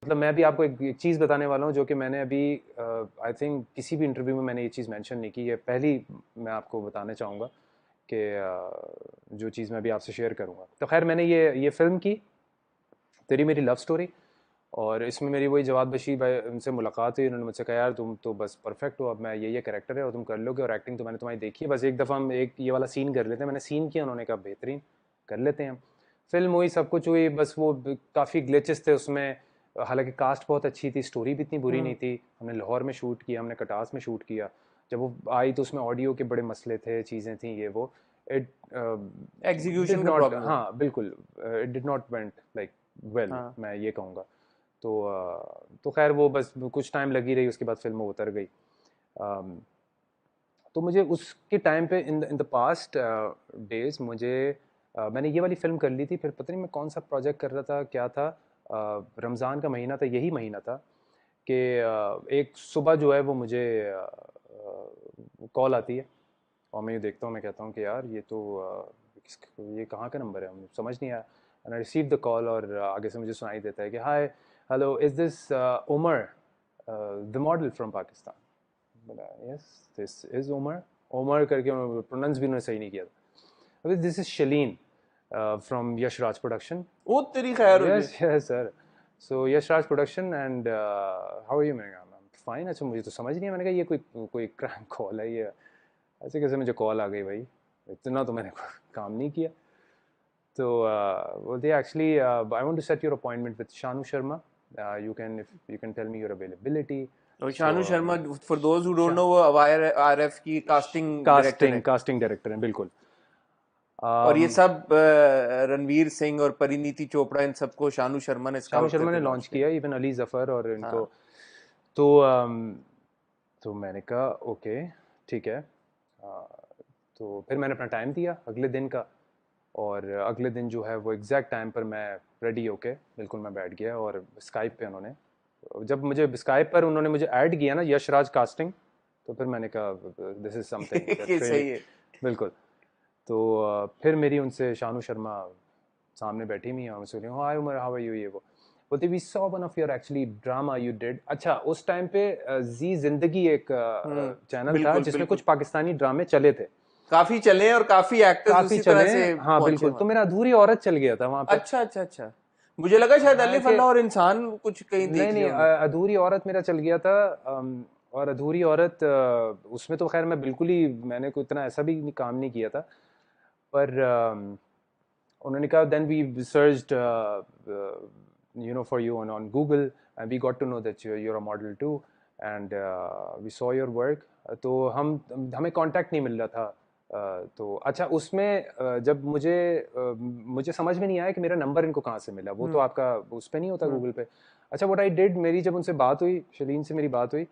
मतलब मैं भी आपको एक चीज़ बताने वाला हूँ जो कि मैंने अभी आई थिंक किसी भी इंटरव्यू में मैंने ये चीज़ मेंशन नहीं की है। पहली मैं आपको बताना चाहूँगा कि जो चीज़ मैं अभी आपसे शेयर करूँगा। तो खैर मैंने ये फ़िल्म की तेरी मेरी लव स्टोरी, और इसमें मेरी वही जवाद बशीर भाई उनसे मुलाकात हुई। उन्होंने मुझसे कहा यार तुम तो बस परफेक्ट हो, अब मैं ये कैरेक्टर है और तुम कर लोगे, और एक्टिंग तो मैंने तुम्हारी देखी है, बस एक दफ़ा हम एक ये वाला सीन कर लेते हैं। मैंने सीन किया, उन्होंने कहा बेहतरीन, कर लेते हैं हम। फिल्म हुई, सब कुछ हुई, बस वो काफ़ी ग्लिचेस थे उसमें। हालांकि कास्ट बहुत अच्छी थी, स्टोरी भी इतनी बुरी नहीं थी। हमने लाहौर में शूट किया, हमने कटास में शूट किया। जब वो आई तो उसमें ऑडियो के बड़े मसले थे, चीज़ें थी ये वो। इट डिड एग्जीक्यूशन का नॉट, प्रॉब्लम है। हाँ बिल्कुल, it did not went like well, हाँ। मैं ये कहूँगा। तो खैर वो बस कुछ टाइम लगी रही, उसके बाद फिल्म वो उतर गई। अम, तो मुझे उसके टाइम पे इन द पास्ट डेज मुझे मैंने ये वाली फिल्म कर ली थी। फिर पता नहीं मैं कौन सा प्रोजेक्ट कर रहा था, क्या था, रमज़ान का महीना था, यही महीना था कि एक सुबह जो है वो मुझे कॉल आती है, और मैं ये देखता हूँ, मैं कहता हूँ कि यार ये तो ये कहाँ का नंबर है, मुझे समझ नहीं आया। And I receive the call, और आगे से मुझे सुनाई देता है कि hi hello is this Umar the model from Pakistan. बोला yes this is Umar. Umar करके प्रोनाउंस भी उन्होंने सही नहीं किया था। अभी this is Shaleen from Yash Raj production. वो तेरी खैर हो जाए। Yes yes sir, so Yash Raj production and how are you. मैंने कहा फाइन। अच्छा मुझे तो समझ नहीं है, मैंने कहा ये कोई क्रैंक कॉल है ये, ऐसे कैसे मुझे कॉल आ गई भाई, इतना तो मैंने काम नहीं किया। तो बोलते actually I want to set your appointment with Shanu Sharma, you can if you can tell me your availability. और so Shanu Sharma, for those who don't know, वो अवायर आरएफ की कास्टिंग डायरेक्टर कास्टिंग है। कास्टिंग डायरेक्टर हैं बिल्कुल। और ये um, सब रणवीर सिंह और परिणीति चोपड़ा, इन सबको शानू शर्मा ने शानू स्काउट शर्मा करके ने लॉन्च लॉन्च किया। किया, इवन अली जफ़र और इनको। हाँ। तो तो मैंने कहा ओके ठीक है। तो फिर मैंने अपना टाइम दिया अगले दिन का, और अगले दिन जो है वो एग्जैक्ट टाइम पर मैं रेडी होके बिल्कुल मैं बैठ गया, और स्काइप पे उन्होंने, जब मुझे स्काइप पर उन्होंने मुझे ऐड किया ना यश राज कास्टिंग, तो फिर मैंने कहा दिस इज़ समथिंग दैट ये रियली, सही है। बिल्कुल। तो फिर मेरी उनसे शानू शर्मा सामने बैठी हुई हैं, और मुझसे hi Umar how are you, ये वो बोलते we saw one of your actually drama you did. अच्छा उस टाइम पे जी जिंदगी एक चैनल था बिल्कुल जिसमें बिल्कुल। कुछ पाकिस्तानी ड्रामे चले थे, काफी चले और काफी एक्टर्स काफी उसी तरह चले। से हाँ पहुंचे बिल्कुल, वहां तो पे। मेरा अधूरी औरत चल गया था वहां पे। अच्छा अच्छा अच्छा। मुझे लगा शायद हाँ अलिफ कि अल्लाह और इंसान कुछ कहीं नहीं देख नहीं, लिया हमने। अधूरी औरत मेरा चल गया था। और अधूरी औरत उसमें तो खैर मैं बिल्कुल ही, मैंने कोई इतना ऐसा भी काम नहीं किया था। पर उन्होंने कहा then we searched you know for you on Google, and we got to know that you're a model too, and we saw your work। तो हमें कांटेक्ट नहीं मिल रहा था। तो अच्छा उसमें जब मुझे समझ में नहीं आया कि मेरा नंबर इनको कहाँ से मिला, वो तो आपका उस पर नहीं होता हम्म। गूगल पे। अच्छा व्हाट आई डिड, मेरी जब उनसे बात हुई, शलीन से मेरी बात हुई,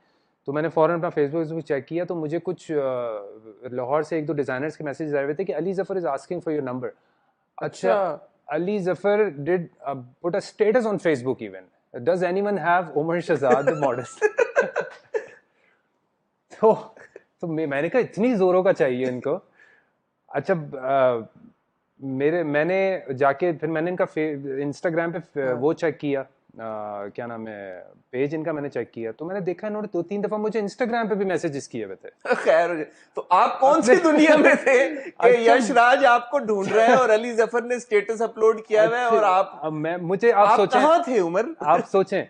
तो मैंने फ़ौरन अपना फेसबुक चेक किया, तो मुझे कुछ लाहौर से एक दो डिज़ाइनर्स के मैसेज आए हुए थे कि Ali Zafar is asking for your number. अच्छा, अच्छा। Ali Zafar did put a status on Facebook even. Does anyone have Umar Shahzad the modest? तो मैंने कहा इतनी जोरों का चाहिए इनको। अच्छा मैंने जाके फिर मैंने इनका इंस्टाग्राम पे हाँ। वो चेक किया, क्या नाम है, पेज इनका मैंने चेक किया, तो मैंने देखा इन्होंने दो तीन दफा मुझे इंस्टाग्राम पे भी मैसेजेस किए हुए थे खैर हो जाए। तो आप कौन अपने। सी दुनिया में थे कि अच्छा यश राज आपको ढूंढ रहा है और अली जफर ने स्टेटस अपलोड किया हुआ है, अच्छे, और आप अब मैं मुझे आप आप सोचें, कहाँ थे उमर? आप सोचें,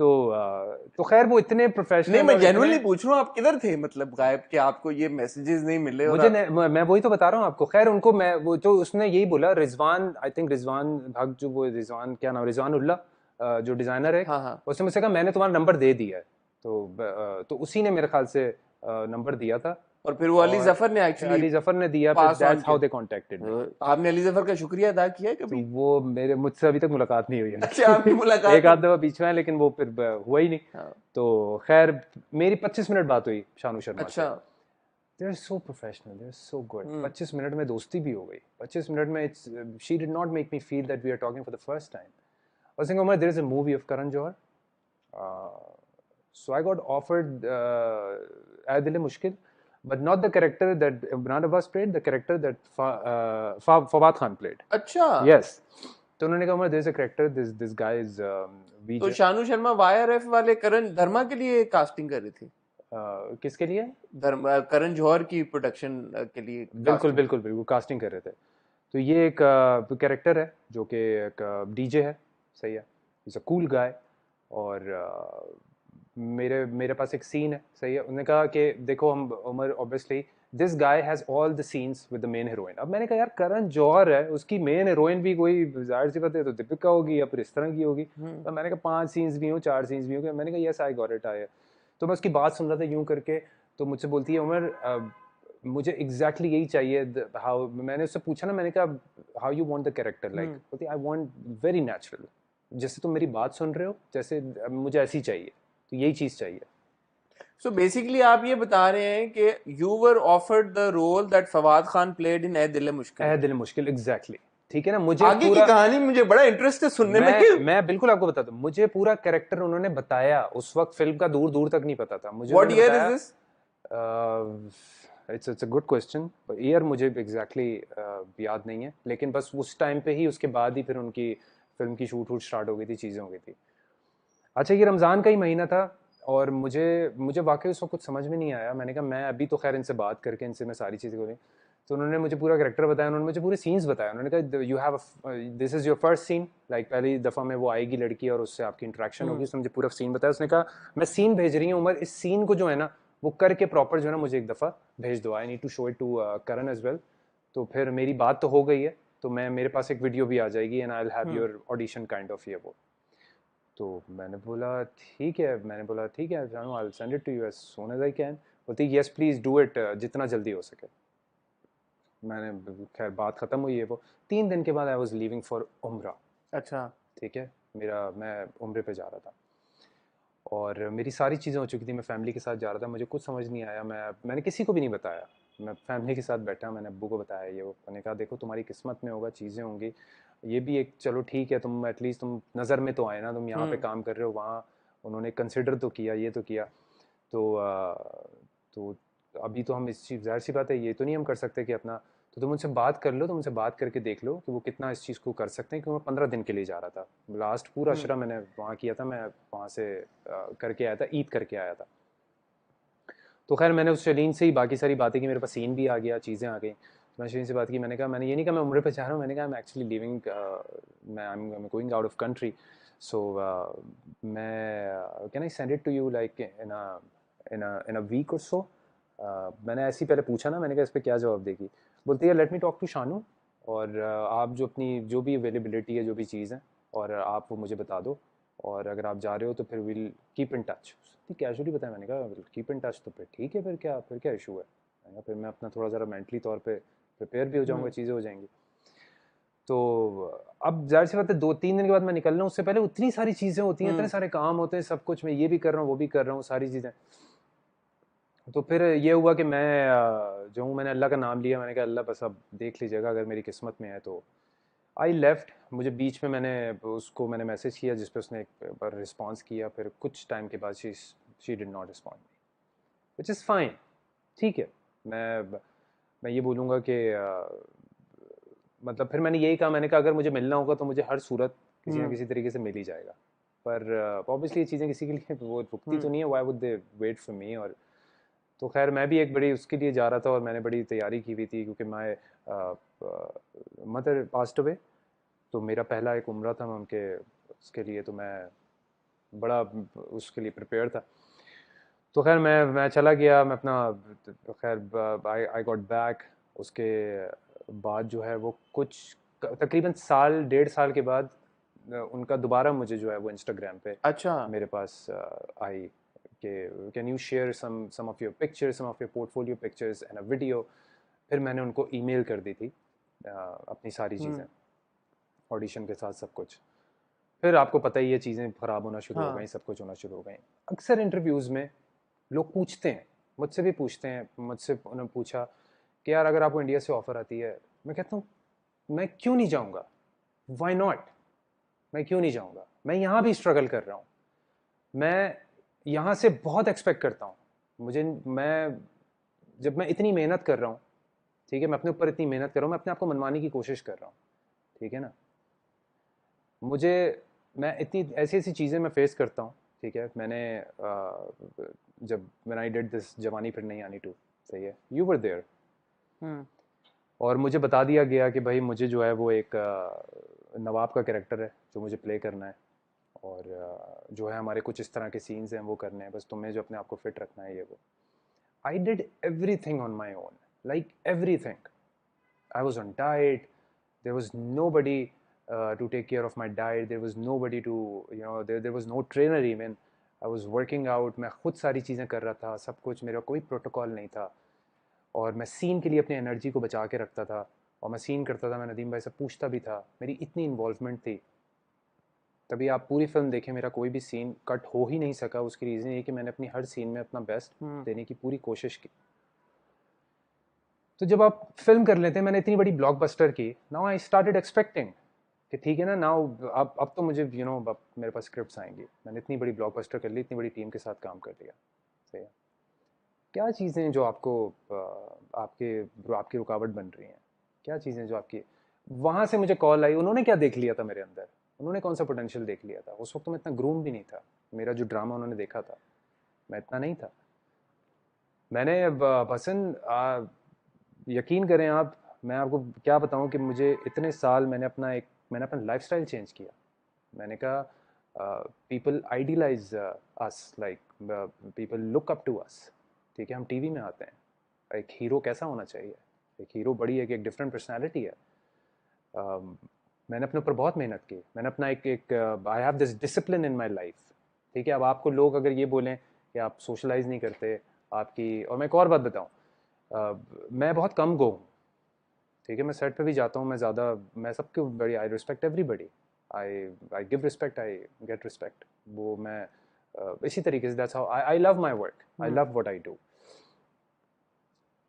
तो खैर वो इतने नहीं, प्रोफेशनल मैं और इतने, जेन्युइनली पूछ रहा हूँ, आप किधर थे मतलब गायब, कि आपको ये मैसेजेस नहीं मिले और मुझे आप। मैं वही तो बता रहा हूँ आपको। खैर उनको मैं वो जो उसने यही बोला, रिजवान, आई थिंक रिजवान भग, जो वो रिजवान, क्या नाम, रिजवान उल्ला, जो डिजाइनर है, हाँ हाँ। उसने मुझसे कहा मैंने तुम्हारा नंबर दे दिया है। तो उसी ने मेरे ख्याल से नंबर दिया था, और फिर वो अली और जफर ने एक्चुअली अली जफर ने दिया, फिर पास ऑन दैट्स हाउ किया। दे कांटेक्टेड मी। आपने अली जफर का शुक्रिया अदा किया है तो कभी? वो मेरे मुझसे अभी तक मुलाकात नहीं हुई है अच्छा, आपकी उनकी। मुलाकात एक आध नहीं। दफा बीच में है, लेकिन वो फिर हुआ ही नहीं। हाँ। तो खैर मेरी 25 मिनट बात हुई शानू शर्मा से। अच्छा। They are so professional, they are so good. Hmm. 25 minute में दोस्ती भी हो गई। 25 मिनट में it's, she did not make me feel that we are talking for the first time. I was saying, Omar, there is a movie of Karan Johar. So I got offered Aay Dil Hai Mushkil, but not the character that Imran Abbas played, the character that Fawad Khan played. अच्छा। Yes. तो उन्होंने कहा Umar, there is a character, this guy is तो Vijay. Shanu Sharma YRF वाले करण धर्मा के लिए casting कर रही थी, किसके लिए? करण जौहर की प्रोडक्शन के लिए बिल्कुल कास्टिंग। बिल्कुल बिल्कुल कास्टिंग कर रहे थे। तो ये एक कैरेक्टर है जो कि एक डीजे है, सही है, इज अ कूल गाय। और मेरे मेरे पास एक सीन है, सही है। उन्होंने कहा कि देखो हम Umar obviously this guy has all the scenes with the main heroine. अब मैंने कहा यार करण जौहर है, उसकी मेन हीरोइन भी कोई जाहिर सी बात है तो दीपिका होगी या फिर इस तरह की होगी। तो मैंने कहा 5 सीन्स भी हो, 4 सीन्स भी हो, मैंने कहा yes I got it I. तो मैं उसकी बात सुन रहा था यूं करके, तो मुझसे बोलती है उमर मुझे एग्जैक्टली यही चाहिए। हाउ, मैंने उससे पूछा ना, मैंने कहा how you want the character, like बोलती आई वांट वेरी नेचुरल, जैसे तुम मेरी बात सुन रहे हो जैसे मुझे ऐसी चाहिए, तो यही चीज़ चाहिए। सो बेसिकली आप ये बता रहे हैं कि you were offered the role that Fawad Khan played in Ae Dil Mushkil. ए दिल मुश्किल, एग्जैक्टली, ठीक है ना। मुझे आगे की कहानी मुझे बड़ा इंटरेस्ट है सुनने में। मैं बिल्कुल आपको बताता हूँ, मुझे पूरा कैरेक्टर उन्होंने बताया। उस वक्त फिल्म का दूर दूर तक नहीं पता था मुझे, व्हाट उन्होंने ईयर इज बताया। This? It's a good question, year मुझे एग्जैक्टली याद नहीं है, लेकिन बस उस टाइम पे ही, उसके बाद ही फिर उनकी फिल्म की शूट वूट स्टार्ट हो गई थी, चीज़ें हो गई थी। अच्छा, ये रमज़ान का ही महीना था और मुझे मुझे वाकई उस वक्त कुछ समझ में नहीं आया। मैंने कहा मैं अभी तो खैर इनसे बात करके इनसे मैं सारी चीज़ें करूँ। तो उन्होंने मुझे पूरा कैरेक्टर बताया, उन्होंने मुझे पूरे सीन्स बताया। उन्होंने कहा you have this is your first scene, like पहली दफ़ा में वो आएगी लड़की और उससे आपकी इंटरेक्शन होगी। उसने मुझे पूरा सीन बताया। उसने कहा मैं सीन भेज रही हूँ उमर, इस सीन को जो है ना वो करके प्रॉपर जो है ना मुझे एक दफ़ा भेज दो, I need to show it to Karan as well. तो फिर मेरी बात तो हो गई है, तो मैं मेरे पास एक वीडियो भी आ जाएगी and I will have your audition kind of ये वो। तो मैंने बोला ठीक है, मैंने बोला ठीक है जानू, I will send it to you as soon as I can. बोलती यस प्लीज़ डू इट, जितना जल्दी हो सके। मैंने खैर बात ख़त्म हुई है वो। 3 दिन के बाद आई वॉज लीविंग फॉर उम्रा। अच्छा। ठीक है, मैं उम्रे पे जा रहा था और मेरी सारी चीज़ें हो चुकी थी, मैं फैमिली के साथ जा रहा था, मुझे कुछ समझ नहीं आया। मैंने किसी को भी नहीं बताया, मैं फैमिली के साथ बैठा, मैंने अब्बू को बताया ये वो। मैंने कहा देखो तुम्हारी किस्मत में होगा, चीज़ें होंगी, ये भी एक चलो ठीक है, तुम एटलीस्ट तुम नज़र में तो आए ना, तुम यहाँ पे काम कर रहे हो, वहाँ उन्होंने कंसिडर तो किया, ये तो किया। तो तो अभी तो हम इस चीज़, जाहिर सी बात है ये तो नहीं हम कर सकते कि अपना, तो तुम उनसे बात कर लो, तुम उनसे बात करके देख लो कि वो कितना इस चीज़ को कर सकते हैं। क्योंकि मैं 15 दिन के लिए जा रहा था, लास्ट पूरा अशरा मैंने वहाँ किया था, मैं वहाँ से करके आया था, ईद करके आया था। तो खैर मैंने उस शलीन से ही बाकी सारी बातें की, मेरे पास सीन भी आ गया, चीज़ें आ गई। तो मैं शलीन से बात की, मैंने कहा, मैंने ये नहीं कहा मैं उम्र पे जा रहा हूँ, मैंने कहा आई एम एक्चुअली लिविंग, मैं I am going out of country, so मैं can I send it to you like in a week or so. मैंने ऐसे ही पहले पूछा ना, मैंने कहा इस पर क्या जवाब देगी। बोलती है let me talk to Shanu, और आप जो अपनी जो भी अवेलेबिलिटी है, जो भी चीज़ है, और आप वो मुझे बता दो, और अगर आप जा रहे हो तो फिर will keep in touch. Casually बताया, मैंने कहा कीप इन टच, तो फिर ठीक है, फिर क्या इशू है। मैंने कहा फिर मैं अपना थोड़ा ज़रा मेंटली तौर पे प्रिपेयर भी हो जाऊँगा, चीज़ें हो जाएंगी। तो अब जाहिर सी बात है 2-3 दिन के बाद मैं निकल रहा हूँ, उससे पहले उतनी सारी चीज़ें होती हैं, इतने सारे काम होते हैं, सब कुछ मैं ये भी कर रहा हूँ वो भी कर रहा हूँ, सारी चीज़ें। तो फिर ये हुआ कि मैं जो हूँ, मैंने अल्लाह का नाम लिया, मैंने कहा अल्लाह बस अब देख लीजिएगा, अगर मेरी किस्मत में है तो। आई लेफ्ट, मुझे बीच में मैंने मैसेज किया जिस पे उसने एक बार रिस्पॉन्स किया, फिर कुछ टाइम के बाद she did not respond, which is fine, ठीक है। मैं ये बोलूँगा कि मतलब फिर मैंने यही कहा, मैंने कहा अगर मुझे मिलना होगा तो मुझे हर सूरत किसी ना किसी तरीके से मिल ही जाएगा। पर ऑब्वियसली ये चीज़ें किसी के लिए वो रुकती तो नहीं है, why would they wait for me. और तो खैर मैं भी एक बड़ी उसके लिए जा रहा था और मैंने बड़ी तैयारी की हुई थी, क्योंकि मैं मदर पास्ट अवे, तो मेरा पहला एक उम्रा था मैं उनके उसके लिए, तो मैं बड़ा उसके लिए प्रिपेयर था। तो खैर मैं चला गया, मैं अपना खैर आई गॉट बैक। उसके बाद जो है वो कुछ तकरीबन साल 1.5 साल के बाद उनका दोबारा मुझे जो है वो इंस्टाग्राम पे अच्छा। मेरे पास आई कि can you share some of your pictures, some of your portfolio pictures and a video. फिर मैंने उनको ईमेल कर दी थी अपनी सारी चीज़ें, ऑडिशन के साथ सब कुछ। फिर आपको पता ही है चीज़ें ख़राब होना शुरू हो गई, सब कुछ होना शुरू हो गई। अक्सर इंटरव्यूज़ में लोग पूछते हैं, मुझसे भी पूछते हैं, मुझसे उन्होंने पूछा कि यार अगर आपको इंडिया से ऑफ़र आती है, मैं कहता हूँ मैं क्यों नहीं जाऊँगा, वाई नॉट, मैं क्यों नहीं जाऊँगा। मैं यहाँ भी स्ट्रगल कर रहा हूँ, मैं यहाँ से बहुत एक्सपेक्ट करता हूँ। मैं जब मैं इतनी मेहनत कर रहा हूँ, ठीक है, मैं अपने ऊपर इतनी मेहनत कर रहा हूँ, मैं अपने आप को मनवाने की कोशिश कर रहा हूँ, ठीक है ना। मुझे मैं इतनी ऐसी ऐसी चीज़ें मैं फेस करता हूँ, ठीक है। मैंने जब व्हेन आई डिड दिस जवानी फिर नहीं आनी 2, सही है, यू वर देयर, और मुझे बता दिया गया कि भाई मुझे जो है वो एक नवाब का कैरेक्टर है जो मुझे प्ले करना है, और जो है हमारे कुछ इस तरह के सीन्स हैं वो करने हैं, बस तुम्हें जो अपने आप को फिट रखना है ये वो। I did everything on my own, like everything. I was on diet. There was nobody to take care of my diet. There was nobody to, there was no trainer even. I was working out. मैं खुद सारी चीज़ें कर रहा था, सब कुछ, मेरा कोई प्रोटोकॉल नहीं था। और मैं सीन के लिए अपनी एनर्जी को बचा के रखता था, और मैं सीन करता था, मैं नदीम भाई से पूछता भी था, मेरी इतनी इन्वॉल्वमेंट थी। तभी आप पूरी फिल्म देखें, मेरा कोई भी सीन कट हो ही नहीं सका। उसकी रीज़न ये कि मैंने अपनी हर सीन में अपना बेस्ट देने की पूरी कोशिश की। तो जब आप फिल्म कर लेते हैं, मैंने इतनी बड़ी ब्लॉकबस्टर की, नाउ आई स्टार्टेड एक्सपेक्टिंग कि ठीक है ना, नाउ अब तो मुझे अब मेरे पास स्क्रिप्ट्स आएंगी। मैंने इतनी बड़ी ब्लॉकबस्टर कर ली, इतनी बड़ी टीम के साथ काम कर लिया, सही है। क्या चीज़ें जो आपको आपकी रुकावट बन रही हैं, क्या चीज़ें जो आपकी। वहाँ से मुझे कॉल आई, उन्होंने क्या देख लिया था मेरे अंदर, उन्होंने कौन सा पोटेंशियल देख लिया था। उस वक्त तो मैं इतना ग्रूम भी नहीं था, मेरा जो ड्रामा उन्होंने देखा था मैं इतना नहीं था। मैंने पसंद यकीन करें आप, मैं आपको क्या बताऊं कि मुझे इतने साल मैंने अपना लाइफस्टाइल चेंज किया। मैंने कहा people idealise us, like people look up to us, ठीक है। हम टीवी में आते हैं, एक हीरो कैसा होना चाहिए, एक हीरो बड़ी है कि एक डिफरेंट पर्सनैलिटी है। मैंने अपने ऊपर बहुत मेहनत की, मैंने अपना एक I have this discipline in my life, ठीक है। अब आपको लोग अगर ये बोलें कि आप सोशलाइज नहीं करते आपकी, और मैं एक और बात बताऊँ, मैं बहुत कम गो हूँ, ठीक है। मैं सेट पे भी जाता हूँ, मैं सबके बड़ी, I respect everybody, I I give respect, I get respect. वो मैं इसी तरीके से, that's how I love my work, I love what I do.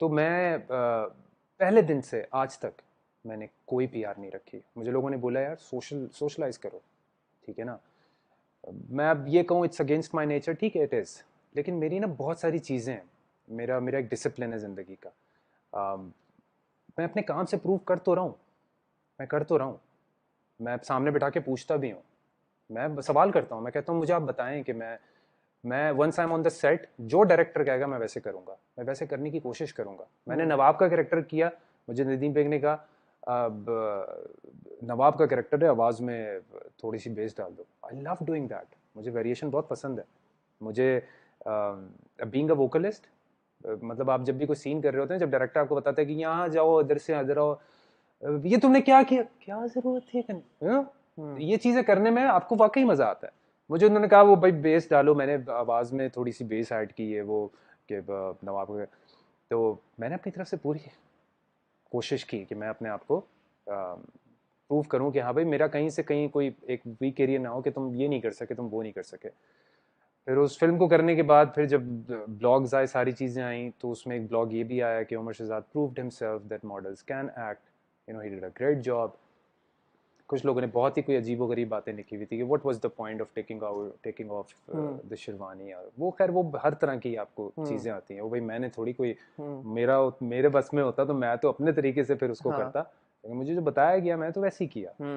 तो मैं पहले दिन से आज तक मैंने कोई पीआर नहीं रखी। मुझे लोगों ने बोला यार सोशलाइज करो, ठीक है ना। मैं अब ये कहूँ इट्स अगेंस्ट माई नेचर, ठीक है, इट इज़, लेकिन मेरी ना बहुत सारी चीज़ें हैं, मेरा मेरा एक डिसिप्लिन है ज़िंदगी का। मैं अपने काम से प्रूव कर तो रहा हूँ, मैं कर तो रहा हूँ, मैं सामने बिठा के पूछता भी हूँ, मैं सवाल करता हूँ, मैं कहता हूँ मुझे आप बताएं कि मैं once I am on the set, जो डायरेक्टर कहेगा मैं वैसे करूँगा, मैं वैसे करने की कोशिश करूँगा। मैंने नवाब का कैरेक्टर किया, मुझे नदीम बेग ने कहा अब नवाब का कैरेक्टर है, आवाज़ में थोड़ी सी बेस डाल दो। आई लव डूइंग दैट, मुझे वेरिएशन बहुत पसंद है। मुझे बीइंग अ वोकलिस्ट, मतलब आप जब भी कोई सीन कर रहे होते हैं, जब डायरेक्टर आपको बताता है कि यहाँ जाओ, इधर से इधर आओ, ये तुमने क्या किया, क्या जरूरत थी करने, ये चीजें करने में आपको वाकई मजा आता है। मुझे उन्होंने कहा वो भाई बेस डालो, मैंने आवाज में थोड़ी सी बेस ऐड की है वो कि नवाब को, तो मैंने अपनी तरफ से पूरी कोशिश की कि मैं अपने आप को प्रूव करूं कि हाँ भाई मेरा कहीं से कहीं कोई एक वीक एरिया ना हो कि तुम ये नहीं कर सके, तुम वो नहीं कर सके। फिर उस फिल्म को करने के बाद फिर जब ब्लॉग्स आए, सारी चीज़ें आई, तो उसमें एक ब्लॉग ये भी आया कि Umar Shahzad proved himself that models can act, he did a great job. कुछ लोगों ने बहुत ही कोई अजीबोगरीब बातें लिखी हुई थी कि what was the point of taking of the sherwani, और वो खैर वो हर तरह की आपको चीज़ें आती हैं, वो भाई मैंने थोड़ी कोई मेरे बस में होता तो मैं तो अपने तरीके से फिर उसको करता, लेकिन मुझे जो बताया गया मैं तो वैसे ही किया।